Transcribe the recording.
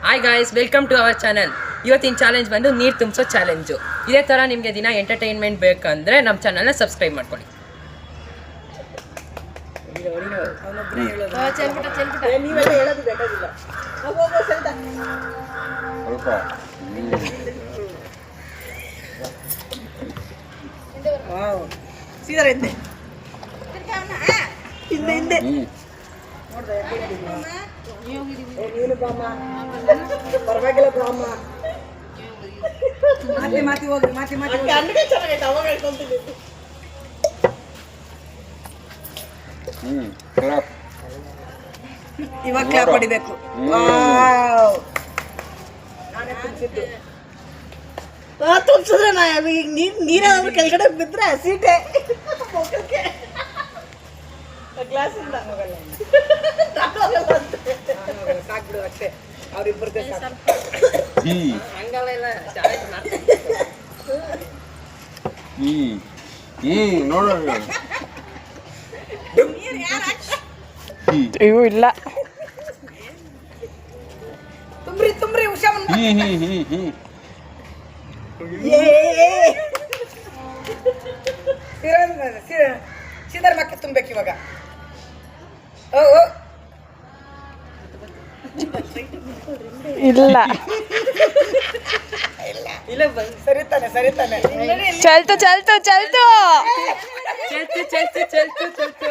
Hi guys, welcome to our channel. ಇವತ್ತಿನ challenge ಬಂದು ನೀರು ತುಂಬಿಸೋ ಚಾಲೆಂಜು. ಇದೇ ಥರ ನಿಮಗೆ ದಿನ ಎಂಟರ್ಟೈನ್ಮೆಂಟ್ ಬೇಕಂದರೆ ನಮ್ಮ ಚಾನಲ್ನ ಸಬ್ಸ್ಕ್ರೈಬ್ ಮಾಡ್ಕೊಳ್ಳಿ. ಪರವಾಗಿಲ್ಲ ಬ್ರಹ್ಮ ಮಾತಿ ಹೋಗಿ ಮಾತಿ ಅಂಗಡಿ ಚೆನ್ನಾಗೈತೆ ಅವಾಗ ಹೇಳ್ಕೊಂತೀನಿ. ಇವಾಗ ಕ್ಲಾಪ್ ಹೊಡಿಬೇಕು. ನಾನೇ ತುಂಬಿಸಿದ್ದು ತುಂಬಿಸಿದ್ರೆ ನೀರೇನಾದ್ರು ಕೆಳಗಡೆ ಬಿದ್ರೆ ಸೀಟೆ ಗ್ಲಾಸಿಂದ ಸಾಕ್ಬಿಡು ಅಷ್ಟೇ. ಅವ್ರಿಬ್ಬರಿಗೆ ಇವು ಇಲ್ಲ. ತುಂಬ್ರಿ ತುಂಬ್ರಿ ಉಷಾ ಸೀದರ್ ಮಕ್ಕ ತುಂಬೇಕು ಇವಾಗ. ಇಲ್ಲ ಇಲ್ಲ ಸರಿತಾನೆ ಸರಿತಾನೆ. ಚಲ್ತು ಚಲ್ತು ಚಲ್ತು ಚಲ್ತು ಚಲ್ತು ಚಲ್ತು ಚಲ್ತು